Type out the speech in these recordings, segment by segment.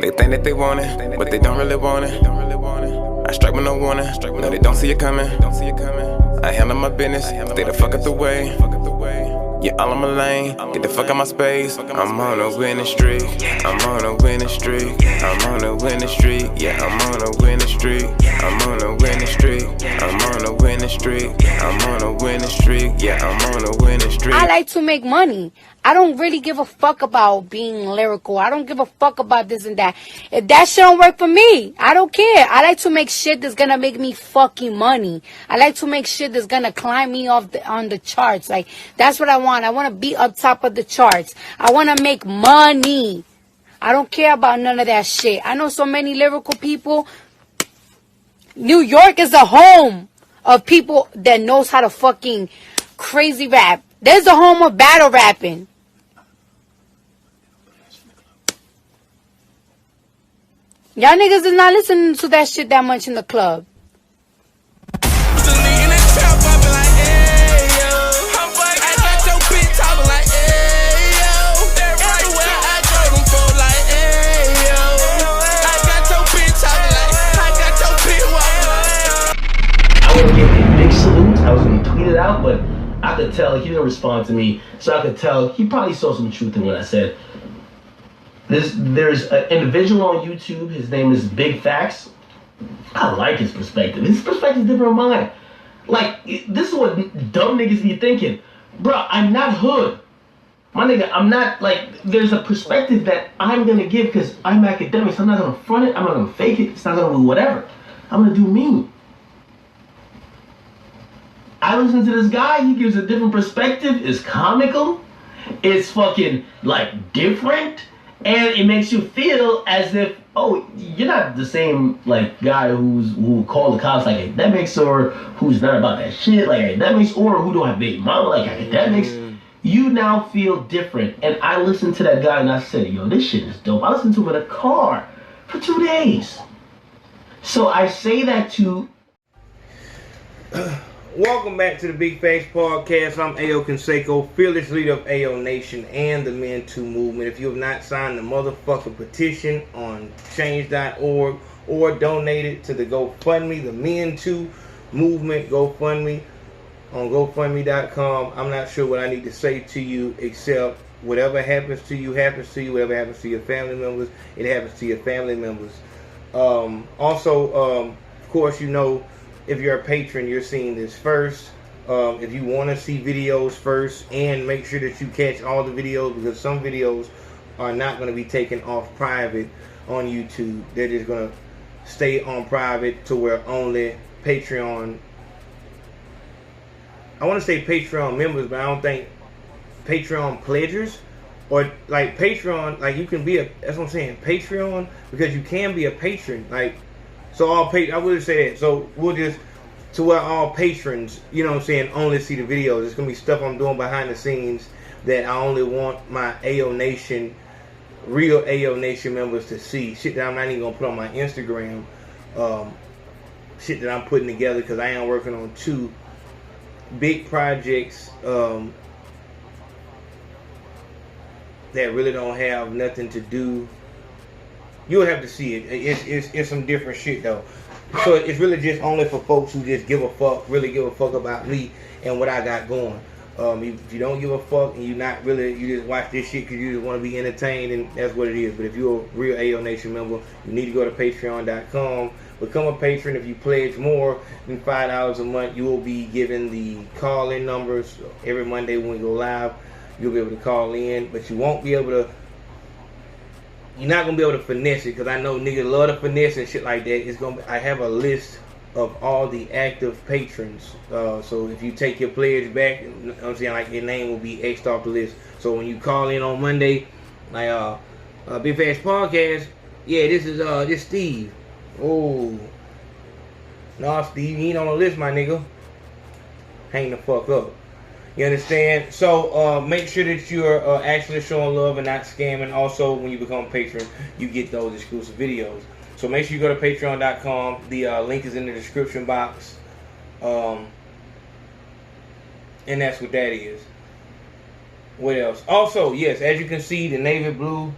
They think that they want it, but they don't really want it. I strike with no warning, no, they don't see it coming. I handle my business, stay the fuck out the way. Yeah, all in my lane, get the fuck out my space. I'm on a winning streak, I'm on a winning streak. I'm on a winning streak, yeah, I'm on a winning streak. I'm on a winning streak, I'm on a winning streak. I'm on a winning streak, yeah, I'm on a winning streak. I like to make money. I don't really give a fuck about being lyrical. I don't give a fuck about this and that. If that shit don't work for me, I don't care. I like to make shit that's gonna make me fucking money. I like to make shit that's gonna climb me on the charts. Like, that's what I want. I want to be up top of the charts. I want to make money. I don't care about none of that shit. I know so many lyrical people. New York is the home of people that knows how to fucking crazy rap. There's the home of battle rapping. Y'all niggas is not listening to that shit that much in the club. I was giving big salutes. I was going to tweet it out, but I could tell he didn't respond to me. So I could tell he probably saw some truth in what I said. There's an individual on YouTube. His name is Big Facts. I like his perspective. His perspective is different from mine. Like, this is what dumb niggas be thinking. Bro, I'm not hood. My nigga, I'm not, like, there's a perspective that I'm going to give because I'm academic. So I'm not going to front it. I'm not going to fake it. It's not going to do whatever. I'm going to do me. I listen to this guy. He gives a different perspective. It's comical. It's fucking, like, different. And it makes you feel as if, oh, you're not the same, like, guy who call the cops like academics, or who's not about that shit like academics, or who don't have baby mama like academics. You now feel different. And I listened to that guy and I said, yo, this shit is dope. I listened to him in a car for 2 days. So I say that to... Welcome back to the Big Facts Podcast. I'm A.O. Consaco, fearless leader of A.O. Nation and the Men Too movement. If you have not signed the motherfucking petition on change.org or donated to the GoFundMe, the Men Too movement GoFundMe on GoFundMe.com, I'm not sure what I need to say to you except whatever happens to you happens to you. Whatever happens to your family members, it happens to your family members. Of course, you know, if you're a patron, you're seeing this first. If you want to see videos first, and make sure that you catch all the videos, because some videos are not going to be taken off private on YouTube. They're just going to stay on private to where only Patreon, I want to say Patreon members, but I don't think Patreon pledgers, or like Patreon, like you can be a, that's what I'm saying, Patreon, because you can be a patron, like, so all I would say that. So we'll just, to where all patrons, you know what I'm saying, only see the videos. It's going to be stuff I'm doing behind the scenes that I only want my AO Nation, real AO Nation members to see. Shit that I'm not even going to put on my Instagram. Shit that I'm putting together because I am working on 2 big projects that really don't have nothing to do. You'll have to see it. It's some different shit though. So it's really just only for folks who just give a fuck, really give a fuck about me and what I got going. If you don't give a fuck and you not really, you just watch this shit because you just want to be entertained, and that's what it is. But if you're a real AO Nation member, you need to go to patreon.com. Become a patron. If you pledge more than $5 a month, you will be given the call-in numbers every Monday when we go live. You'll be able to call in, but you won't be able to. You're not gonna be able to finesse it, because I know niggas love to finesse and shit like that. It's gonna be, I have a list of all the active patrons. So if you take your pledge back, you know what I'm saying, like your name will be X'd off the list. So when you call in on Monday, like Big Facts Podcast, yeah, this is Steve. Oh, no, Steve, you ain't on the list, my nigga. Hang the fuck up. You understand? So make sure that you're actually showing love and not scamming. Also, when you become a patron, you get those exclusive videos. So make sure you go to patreon.com. The link is in the description box. And that's what that is. What else? Also, yes, as you can see, the navy blue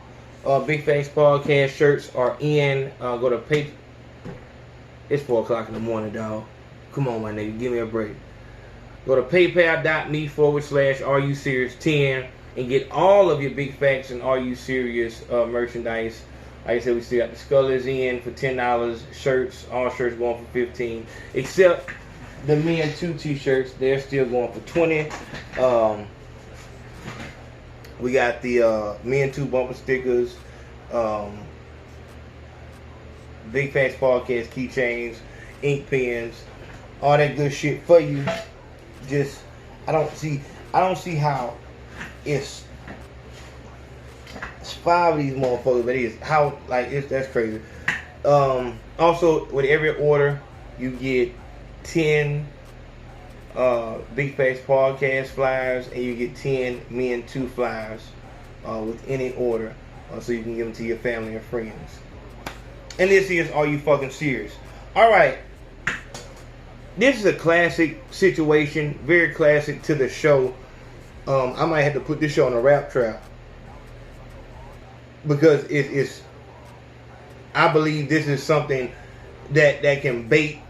Big Facts Podcast shirts are in. Go to pay. It's 4 o'clock in the morning, dog. Come on, my nigga. Give me a break. Go to paypal.me/RUSerious10 and get all of your Big Facts and Are You Serious merchandise. Like I said, we still got the Scullers in for $10. Shirts, all shirts going for $15. Except the Me and Two t-shirts, they're still going for $20. We got the Me and Two bumper stickers, Big Facts Podcast keychains, ink pens, all that good shit for you. Just I don't see how it's 5 of these motherfuckers, but it is how that's crazy. Also, with every order, you get 10 Big Facts Podcast flyers, and you get 10 Me and Two flyers with any order, so you can give them to your family and friends. And this is Are You Fucking Serious? All right. This is a classic situation, very classic to the show. I might have to put this show on a rap trap because it's. I believe this is something that can bait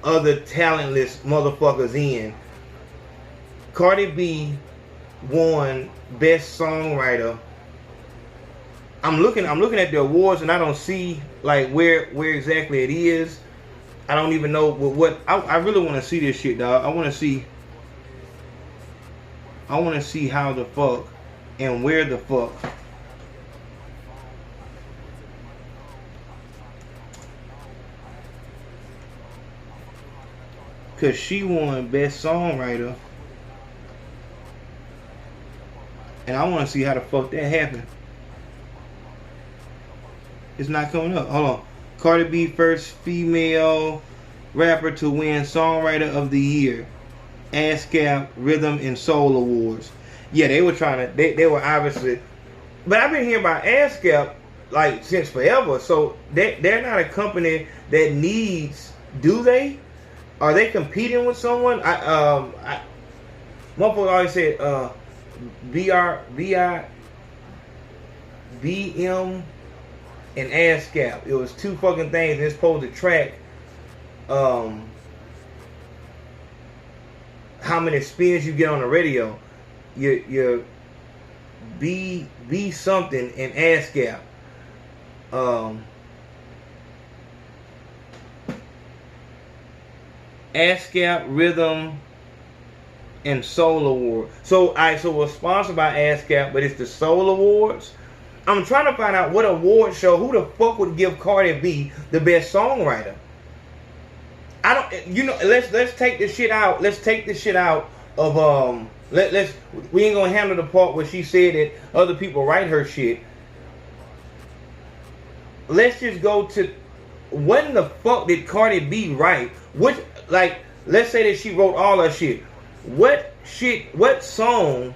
other talentless motherfuckers in. Cardi B won Best Songwriter. I'm looking at the awards and I don't see like where exactly it is. I don't even know what I really want to see this shit, dog. I want to see how the fuck and where the fuck. Cause she won Best Songwriter. And I want to see how the fuck that happened. It's not coming up. Hold on. Cardi B, first female rapper to win Songwriter of the Year, ASCAP Rhythm and Soul Awards. Yeah, they were trying to. They were obviously, but I've been hearing about ASCAP like since forever. So they're not a company that needs. Do they? Are they competing with someone? Motherfucker always said BM and ASCAP. It was two fucking things. And it's supposed to track how many spins you get on the radio. Your B something and ASCAP. ASCAP Rhythm and Soul Award. So we're sponsored by ASCAP, but it's the Soul Awards. I'm trying to find out what award show, who the fuck would give Cardi B the Best Songwriter? I don't, let's take this shit out. Let's take this shit out of, we ain't gonna handle the part where she said that other people write her shit. Let's just go to, when the fuck did Cardi B write? Which, let's say that she wrote all her shit. What song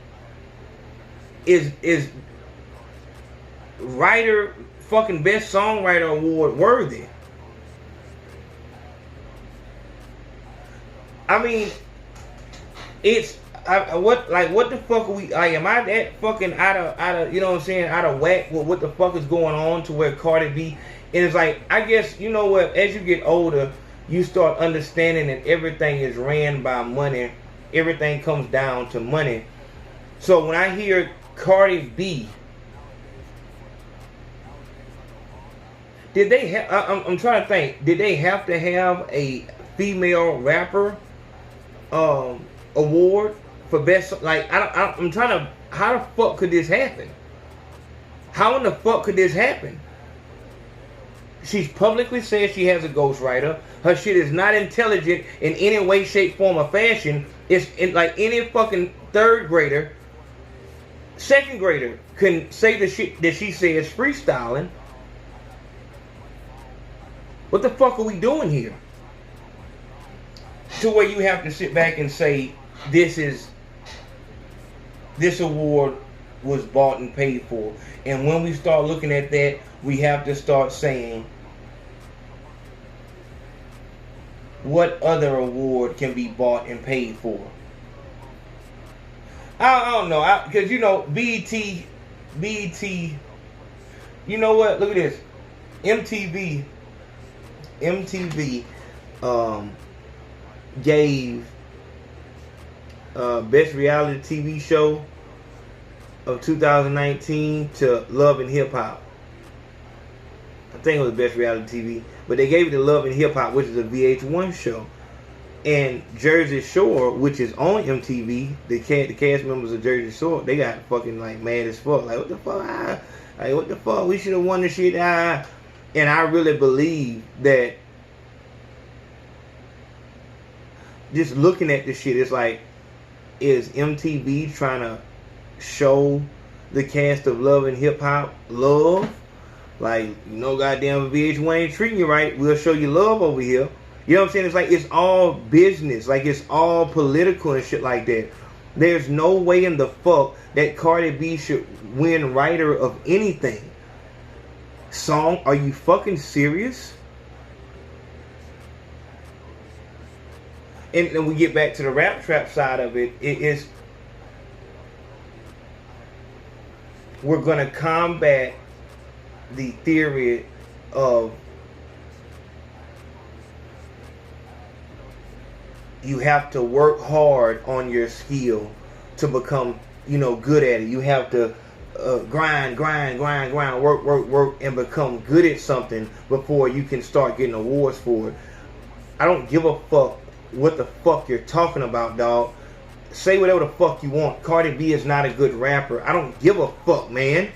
is writer fucking Best Songwriter Award worthy? I mean, it's what the fuck are we? Am I that fucking out of you know what I'm saying, out of whack with what the fuck is going on to where Cardi B? And it's like, I guess, you know what? As you get older, you start understanding that everything is ran by money. Everything comes down to money. So when I hear Cardi B, did they have? I'm trying to think. Did they have to have a female rapper award for best? I'm trying to. How the fuck could this happen? How in the fuck could this happen? She's publicly said she has a ghostwriter. Her shit is not intelligent in any way, shape, form, or fashion. It's like any fucking third grader, second grader can say the shit that she says freestyling. What the fuck are we doing here? To where you have to sit back and say, this award was bought and paid for. And when we start looking at that, we have to start saying, what other award can be bought and paid for? I don't know, because BET You know what? Look at this. MTV gave best reality TV show of 2019 to Love and Hip Hop. I think it was best reality TV, but they gave it to Love and Hip Hop, which is a VH1 show. And Jersey Shore, which is on MTV, the cast members of Jersey Shore, they got fucking like mad as fuck. Like, what the fuck? Like, what the fuck? We should have won this shit. And I really believe that just looking at this shit, it's like, is MTV trying to show the cast of Love and Hip Hop love? Like, you know, goddamn, VH1 ain't treating you right. We'll show you love over here. You know what I'm saying? It's like, it's all business. Like, it's all political and shit like that. There's no way in the fuck that Cardi B should win writer of anything. Song, are you fucking serious? And then we get back to the rap trap side of it. It is, we're gonna combat the theory of you have to work hard on your skill to become, you know, good at it. You have to grind, work, and become good at something before you can start getting awards for it. I don't give a fuck what the fuck you're talking about, dog. Say whatever the fuck you want. Cardi B is not a good rapper. I don't give a fuck, man.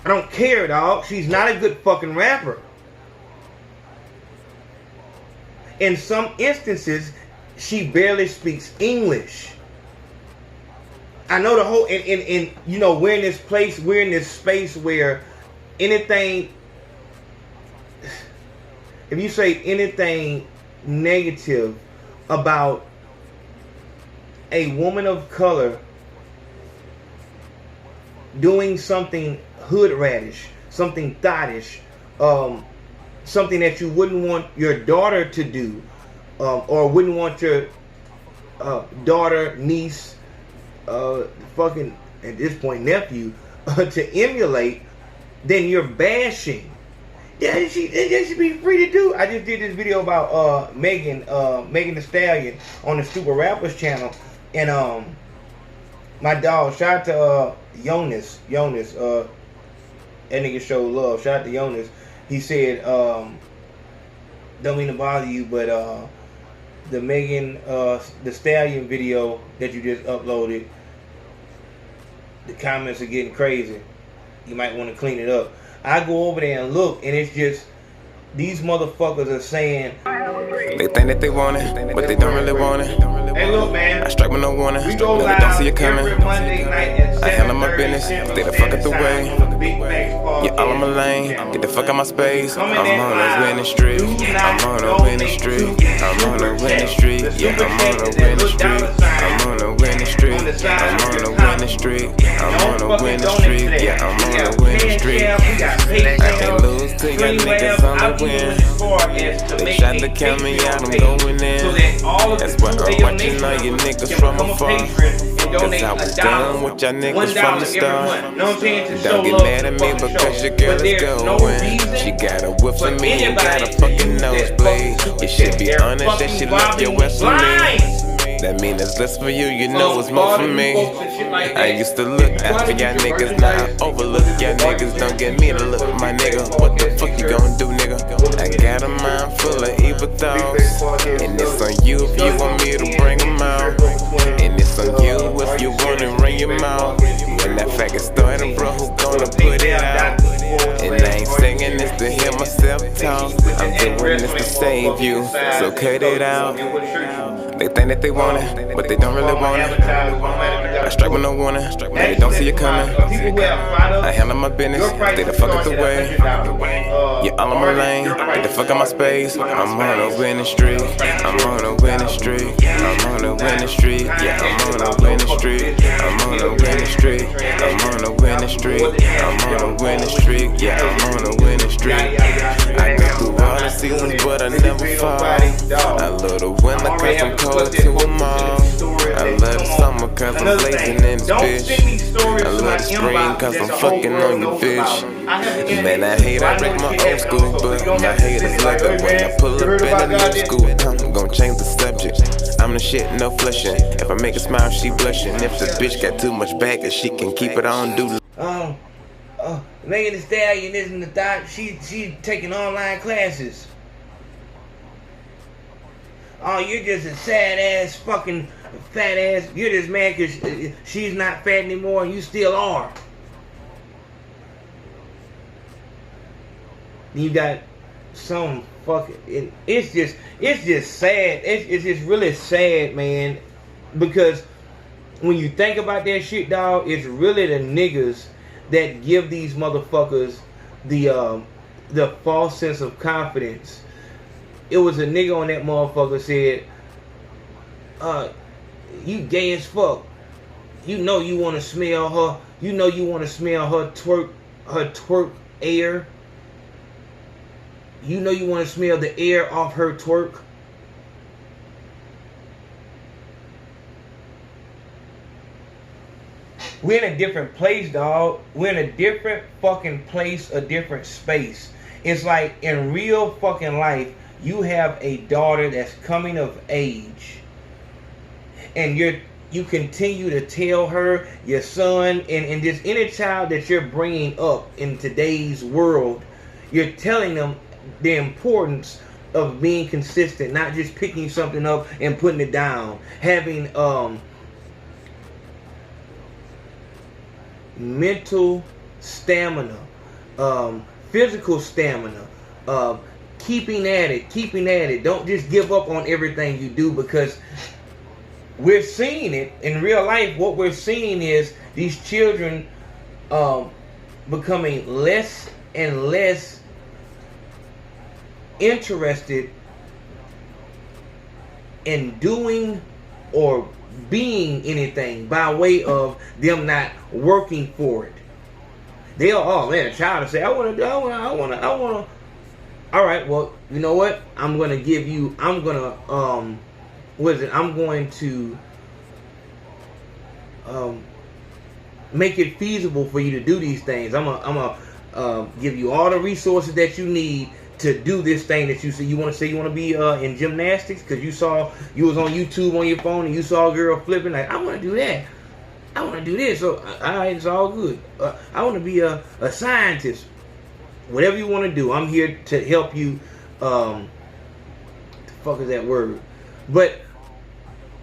I don't care, dog. She's not a good fucking rapper. In some instances, she barely speaks English. I know the whole, and you know, we're in this space where anything, if you say anything negative about a woman of color doing something hood radish, something thottish, something that you wouldn't want your daughter to do, or wouldn't want your daughter, niece, fucking, at this point, nephew, to emulate, then you're bashing. Yeah, they should be free to do. I just did this video about Megan Thee Stallion on the Stupid Rappers channel, and my dog, shout out to Jonas, that nigga show love. Shout out to Jonas. He said, don't mean to bother you, but the Megan Thee Stallion video that you just uploaded, the comments are getting crazy. You might want to clean it up. I go over there and look, and it's just, these motherfuckers are saying, they think that they want it, but they don't really want it. hey, look, man, I strike with no warning. we go No, they live don't see it coming. every Monday night at 7:30 I handle my business. Stay the fuck out the way. Yeah, all on my lane. Get the fuck out my space. I'm on a winning streak. I'm on a winning streak. I'm on a winning streak. Yeah, I'm on a winning streak. I'm on a winning streak. I'm on a winning streak. I'm on a winning streak. Yeah, I'm on a winning streak. I can't lose to y'all niggas on the win. They tried to count me out, I'm going in. That's why I'm watching all you niggas from afar. Cause I was done with y'all niggas from the start. Don't get mad at me because your girl is going. She got a whip for me and got a fucking nosebleed. You should be honest that she left your ass for me. That mean it's less for you, you know it's more for me. I used to look after y'all niggas, now I overlook y'all niggas. Don't get me to look, my nigga. What the fuck you gon' do, nigga? I got a mind full of evil thoughts, and it's on you if you want me to bring them out. And it's on you if you wanna run your mouth. When that faggot started, bro, who gonna put it out? And I ain't singing this to hear myself talk. I'm doing this to save you, so cut it out. They think that they want it, but they don't really want it. I strike with no warning. No, they don't see it coming. I handle my business. Stay the fuck out the way. Yeah, all on my lane. Get the fuck out my space. I'm on a winning streak. I'm on a winning streak. I'm on a winning streak. Yeah, I'm on a winning streak. I'm on a winning streak. I'm on a winning streak. I'm on a winning streak. Yeah, I'm on a winning streak. I go through all the seasons, but I never fall. I love the winter 'cause I'm cold to them all. I love love the summer cause I'm blazing in this bitch. I love the spring cause I'm fucking on your bitch. Man, I hate I break my old school, but my haters love it when I pull up in a new school. I'm gonna change the subject. I'm the shit, no flushing. If I make her smile, she blushing. If the bitch got too much baggage, she can keep it on do. Megan Thee Stallion isn't the thought. She taking online classes. Oh, you're just a sad ass fucking fat ass. You're just mad because she's not fat anymore and you still are. You got some fucking. It's just sad. It's just really sad, man. Because when you think about that shit, dog, it's really the niggas that give these motherfuckers the false sense of confidence. It was a nigga on that motherfucker said, you gay as fuck. You know you want to smell her. You know you want to smell her twerk air. You know you want to smell the air off her twerk. We're in a different place, dog. We're in a different fucking place, a different space. It's like in real fucking life, you have a daughter that's coming of age, and you continue to tell her, your son, and just any child that you're bringing up in today's world, you're telling them the importance of being consistent, not just picking something up and putting it down, having mental stamina, physical stamina, keeping at it. Don't just give up on everything you do, because we're seeing it in real life. What we're seeing is these children becoming less and less interested in doing or being anything by way of them not working for it. They'll, oh man, a child will say, I want to. All right, well, you know what? I'm going to make it feasible for you to do these things. I'm gonna give you all the resources that you need to do this thing that you say you want to be in gymnastics, because you was on YouTube on your phone and you saw a girl flipping, like, I want to do that. I want to do this. So, all right, it's all good. I want to be a scientist. Whatever you want to do, I'm here to help you. The fuck is that word? But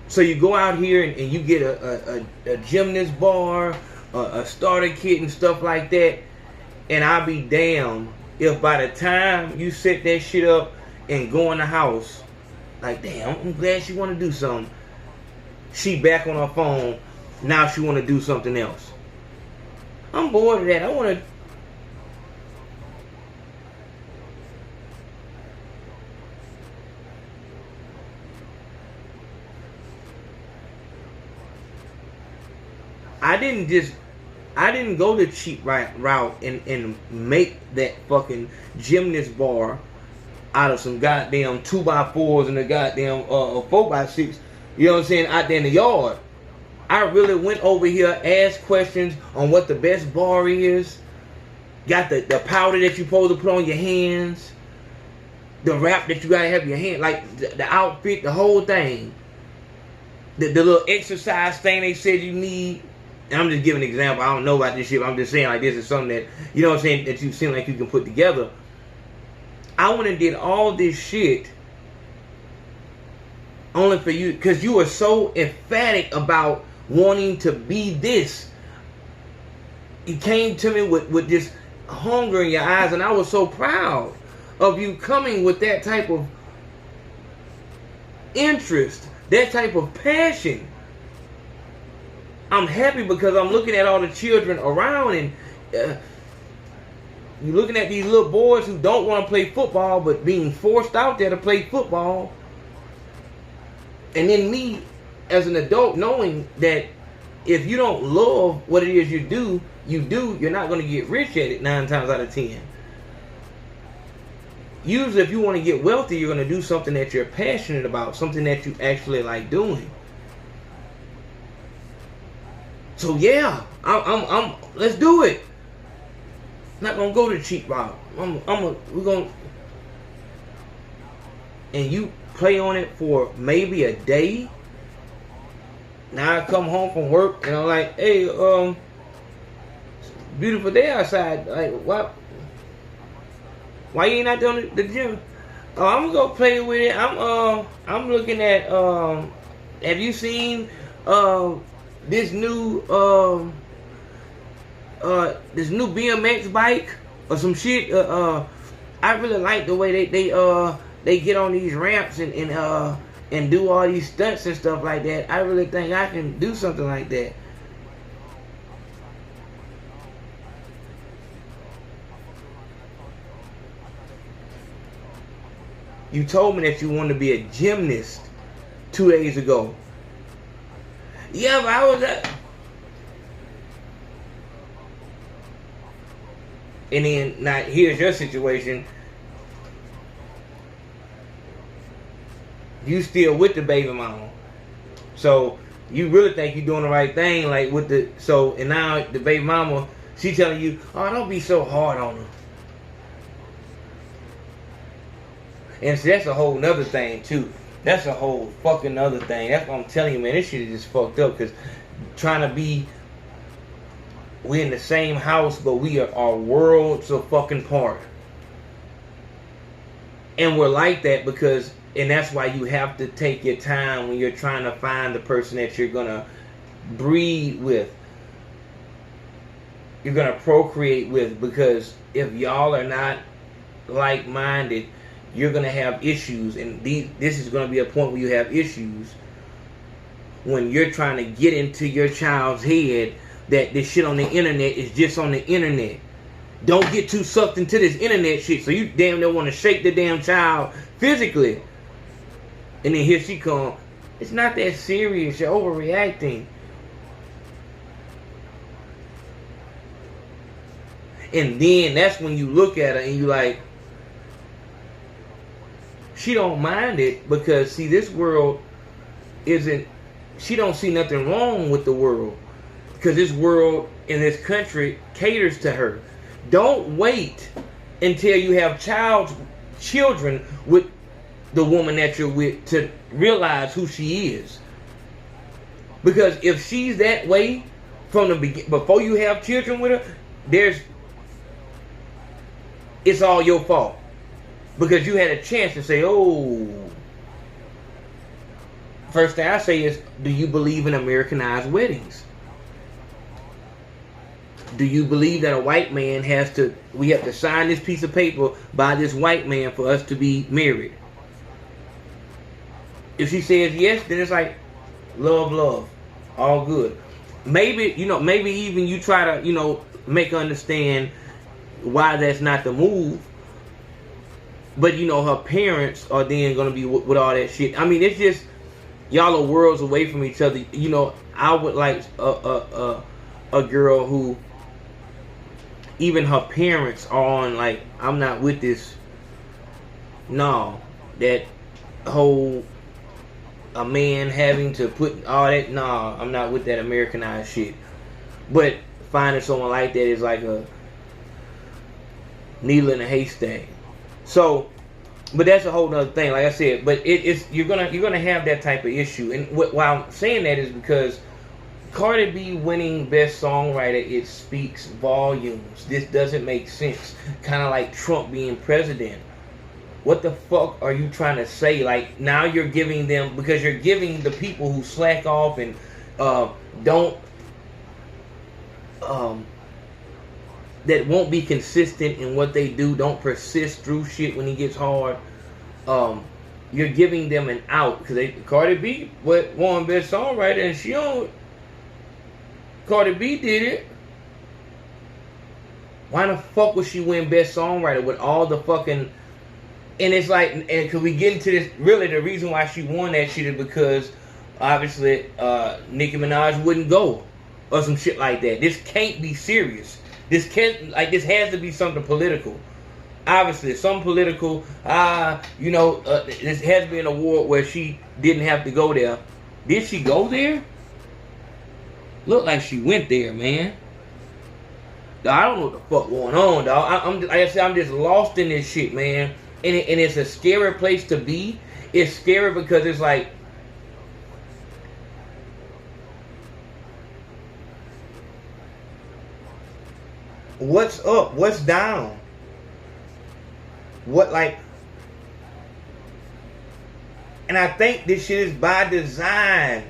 so you go out here and you get a gymnast bar, a starter kit and stuff like that, and I'll be damned if by the time you set that shit up and go in the house, like, damn, I'm glad she want to do something. She back on her phone. Now she want to do something else. I'm bored of that. I want to. I didn't go the cheap route and make that fucking gymnast bar out of some goddamn 2x4s and a goddamn 4x6. You know what I'm saying? Out there in the yard. I really went over here, asked questions on what the best bar is. Got the powder that you're supposed to put on your hands. The wrap that you gotta have in your hand. Like the outfit, the whole thing. The little exercise thing they said you need. And I'm just giving an example. I don't know about this shit, but I'm just saying, like, this is something that, you know what I'm saying, that you seem like you can put together. I went and did all this shit only for you, because you were so emphatic about wanting to be this. You came to me with this hunger in your eyes, and I was so proud of you coming with that type of interest, that type of passion. I'm happy because I'm looking at all the children around, and you're looking at these little boys who don't want to play football but being forced out there to play football. And then me as an adult knowing that if you don't love what it is you do, you're not going to get rich at it 9 times out of 10. Usually if you want to get wealthy, you're going to do something that you're passionate about, something that you actually like doing. So yeah, I'm let's do it. Not gonna go to cheap route. We're gonna, and you play on it for maybe a day. Now I come home from work and I'm like, hey, beautiful day outside. Like, why you ain't out there on the gym? Oh, I'm gonna go play with it. I'm looking at have you seen this new BMX bike or some shit? I really like the way they get on these ramps and do all these stunts and stuff like that. I really think I can do something like that. You told me that you wanted to be a gymnast 2 days ago. Yeah, but I was at... And then, now, here's your situation. You still with the baby mama. So, you really think you're doing the right thing, like with the... So, and now the baby mama, she telling you, oh, don't be so hard on her. And so that's a whole nother thing, too. That's a whole fucking other thing. That's what I'm telling you, man. This shit is just fucked up, because trying to be... We're in the same house, but we are worlds of fucking apart. And we're like that because... And that's why you have to take your time when you're trying to find the person that you're going to breed with. You're going to procreate with. Because if y'all are not like-minded, you're going to have issues. And this is going to be a point where you have issues. When you're trying to get into your child's head that this shit on the internet is just on the internet. Don't get too sucked into this internet shit. So you damn near want to shake the damn child physically. And then here she come. It's not that serious. You're overreacting. And then that's when you look at her and you like, she don't mind it because see, this world isn't, she don't see nothing wrong with the world because this world in this country caters to her. Don't wait until you have children with the woman that you're with to realize who she is. Because if she's that way from the beginning, before you have children with her, it's all your fault. Because you had a chance to say, oh. First thing I say is, do you believe in Americanized weddings? Do you believe that a white man we have to sign this piece of paper by this white man for us to be married? If she says yes, then it's like, love, all good. Maybe even you try to, make her understand why that's not the move. But, her parents are then going to be with all that shit. I mean, it's just, y'all are worlds away from each other. I would like a girl who, even her parents are on, like, I'm not with this. No, that whole... a man having to put all that, nah, I'm not with that Americanized shit. But finding someone like that is like a needle in a haystack. So, but that's a whole nother thing, like I said. But you're gonna have that type of issue. And why I'm saying that is because Cardi B winning Best Songwriter, it speaks volumes. This doesn't make sense. Kind of like Trump being president. What the fuck are you trying to say? Like, now you're giving them, because you're giving the people who slack off and that won't be consistent in what they do, don't persist through shit when it gets hard. You're giving them an out because Cardi B won Best Songwriter, and she don't. Cardi B did it. Why the fuck would she win Best Songwriter with all the fucking? And it's like, and because we get into this, really the reason why she won that shit is because obviously Nicki Minaj wouldn't go or some shit like that. This can't be serious. This has to be something political. Obviously, some political. This has to be an award where she didn't have to go there. Did she go there? Look like she went there, man. Dog, I don't know what the fuck going on, dog. Like I said, I'm just lost in this shit, man. And it's a scary place to be. It's scary because it's like, what's up? What's down? What, like, and I think this shit is by design.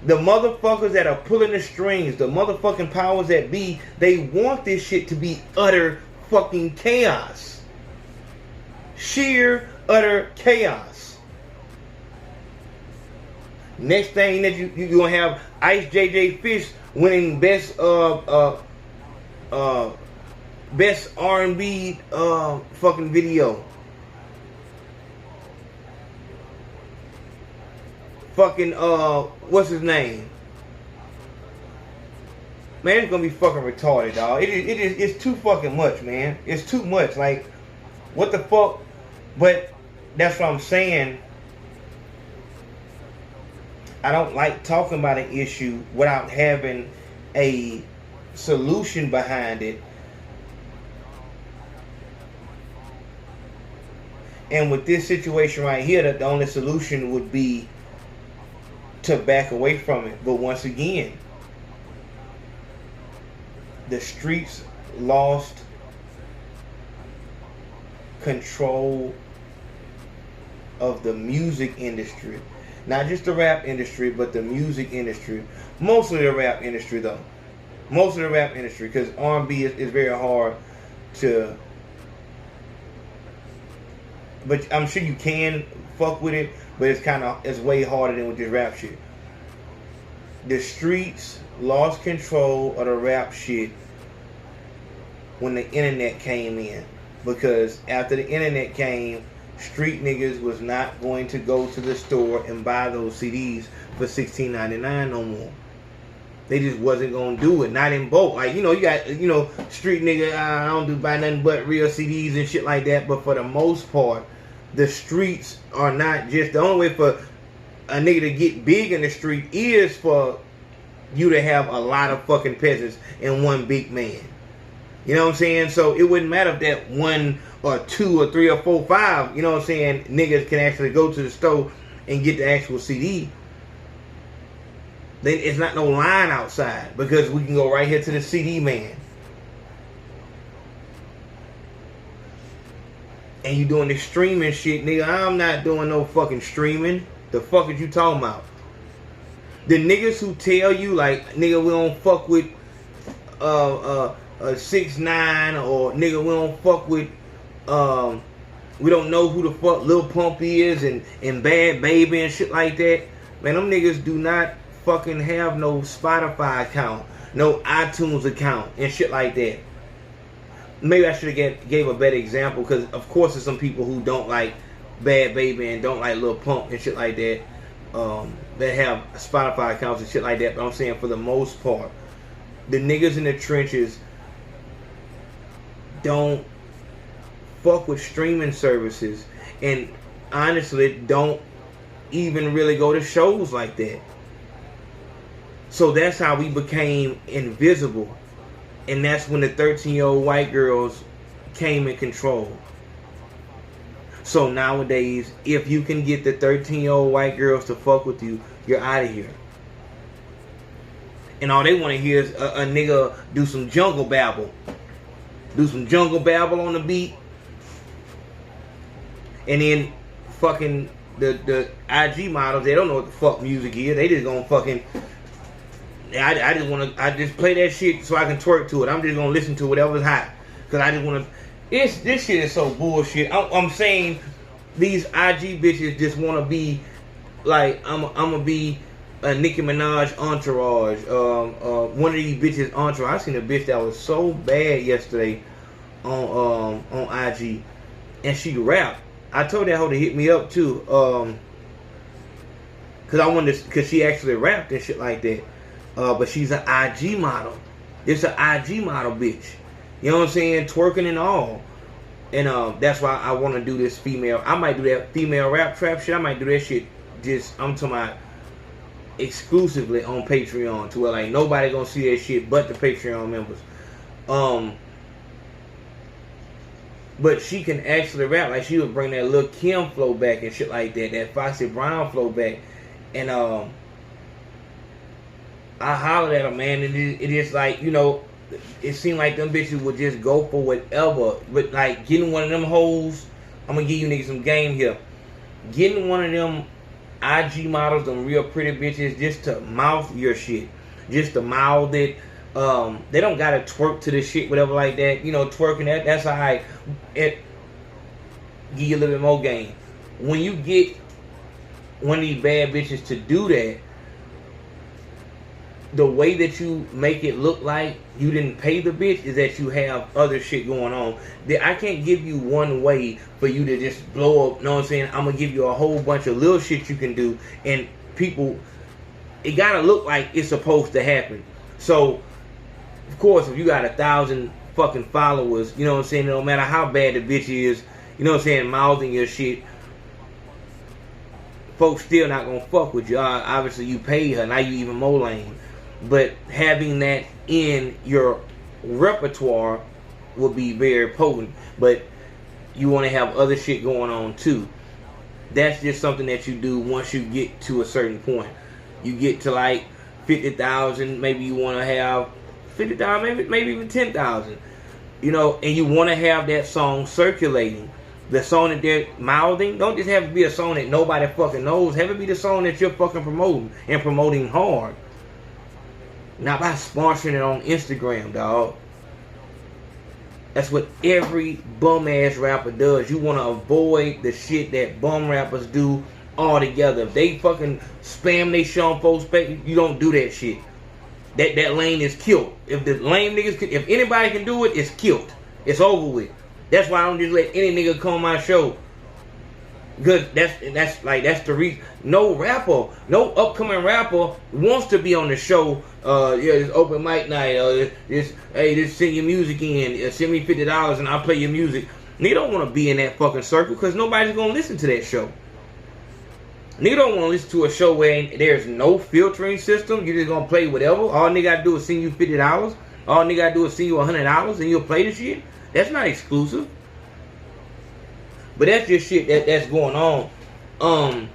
The motherfuckers that are pulling the strings, the motherfucking powers that be, they want this shit to be utter fucking chaos. Sheer, utter chaos. Next thing that you gonna have Ice JJ Fish winning best best R&B fucking video. Fucking what's his name? Man, it's gonna be fucking retarded, dog. It's too fucking much, man. It's too much. Like, what the fuck? But that's what I'm saying. I don't like talking about an issue without having a solution behind it. And with this situation right here, the only solution would be to back away from it. But once again, the streets lost control of the music industry. Not just the rap industry, but the music industry. Mostly the rap industry, though. Most of the rap industry, because R&B is very hard to... But I'm sure you can fuck with it, but it's way harder than with this rap shit. The streets lost control of the rap shit when the internet came in. Because after the internet came, street niggas was not going to go to the store and buy those CDs for $16.99 no more. They just wasn't gonna do it. Not in bulk. Like, you got, street nigga, I don't buy nothing but real CDs and shit like that. But for the most part, the streets are not just... The only way for a nigga to get big in the street is for you to have a lot of fucking peasants and one big man. You know what I'm saying? So it wouldn't matter if that 1 or 2 or 3 or 4, 5, you know what I'm saying, niggas can actually go to the store and get the actual CD. Then it's not no line outside because we can go right here to the CD man. And you doing this streaming shit, nigga. I'm not doing no fucking streaming. The fuck is you talking about? The niggas who tell you, like, nigga, we don't fuck with 6ix9ine, or nigga, we don't fuck with we don't know who the fuck Lil Pump is and Bad Baby and shit like that. Man, them niggas do not fucking have no Spotify account, no iTunes account and shit like that. Maybe I should have gave a better example, because of course there's some people who don't like Bad Baby and don't like Lil Pump and shit like that, that have Spotify accounts and shit like that. But I'm saying, for the most part, the niggas in the trenches don't fuck with streaming services, and honestly don't even really go to shows like that. So that's how we became invisible. And that's when the 13-year-old white girls came in control. So nowadays, if you can get the 13-year-old white girls to fuck with you, you're out of here. And all they want to hear is a nigga do some jungle babble. Do some jungle babble on the beat. And then fucking the IG models, they don't know what the fuck music is. They just gonna fucking... I just play that shit so I can twerk to it. I'm just gonna listen to whatever's hot, cause I just wanna. This shit is so bullshit. I'm saying these IG bitches just wanna be like, I'm gonna be a Nicki Minaj entourage. One of these bitches entourage. I seen a bitch that was so bad yesterday on IG, and she rapped. I told that hoe to hit me up too, cause she actually rapped and shit like that. But she's an IG model. It's an IG model bitch. You know what I'm saying? Twerking and all. And that's why I want to do this female. I might do that female rap trap shit. I might do that shit. I'm talking about exclusively on Patreon, to where like nobody gonna see that shit but the Patreon members. But she can actually rap. Like, she would bring that Lil' Kim flow back and shit like that, that Foxy Brown flow back. And I hollered at her, man, and it is like, you know, it seemed like them bitches would just go for whatever. But like getting one of them hoes, I'm gonna give you niggas some game here. Getting one of them IG models, them real pretty bitches, just to mouth your shit, just to mouth it. They don't gotta twerk to this shit, whatever like that. You know, twerking that's alright. It give you a little bit more game. When you get one of these bad bitches to do that, the way that you make it look like you didn't pay the bitch is that you have other shit going on. I can't give you one way for you to just blow up, you know what I'm saying? I'm gonna give you a whole bunch of little shit you can do, and people, it gotta look like it's supposed to happen. So, of course, if you got 1,000 fucking followers, you know what I'm saying, no matter how bad the bitch is, you know what I'm saying, mouthing your shit, folks still not gonna fuck with you. Obviously, you paid her, now you even more lame. But having that in your repertoire will be very potent. But you want to have other shit going on too. That's just something that you do once you get to a certain point. You get to like 50,000, maybe you want to have 50,000, maybe even 10,000. You know, and you want to have that song circulating. The song that they're mouthing, don't just have it be a song that nobody fucking knows. Have it be the song that you're fucking promoting, and promoting hard. Not by sponsoring it on Instagram, dog. That's what every bum ass rapper does. You want to avoid the shit that bum rappers do altogether. If they fucking spam they shit on folks' page, you don't do that shit. That lane is killed. If the lame niggas, if anybody can do it, it's killed. It's over with. That's why I don't just let any nigga come on my show. Because that's the reason. No rapper, no upcoming rapper wants to be on the show. This open mic night. Just send your music in. Send me $50 and I'll play your music. Nigga don't want to be in that fucking circle because nobody's gonna listen to that show. Nigga don't want to listen to a show where there's no filtering system. You're just gonna play whatever. All nigga gotta do is send you $50. All nigga gotta do is send you $100 and you'll play the shit. That's not exclusive. But that's just shit that's going on.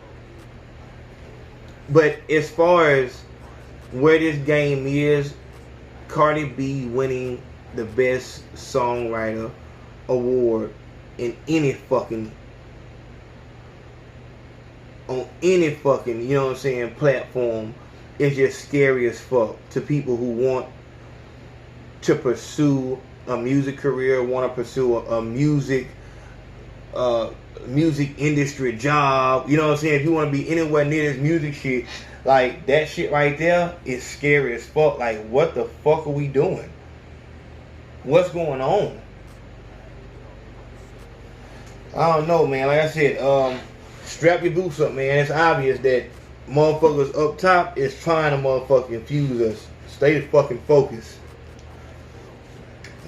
But as far as where this game is, Cardi B winning the Best Songwriter award in any fucking, on any fucking, you know what I'm saying, platform is just scary as fuck to people who want to pursue a music career, want to pursue a music industry job. You know what I'm saying? If you want to be anywhere near this music shit, like that shit right there is scary as fuck. Like, what the fuck are we doing? What's going on? I don't know, man. Like I said, strap your boots up, man. It's obvious that motherfuckers up top is trying to motherfucking confuse us. Stay fucking focused.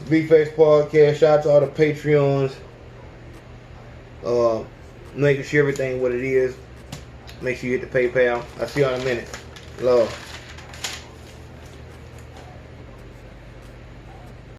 Big Face Podcast. Shout out to all the Patreons. Making sure everything what it is. Make sure you hit the PayPal. I'll see you in a minute. Love.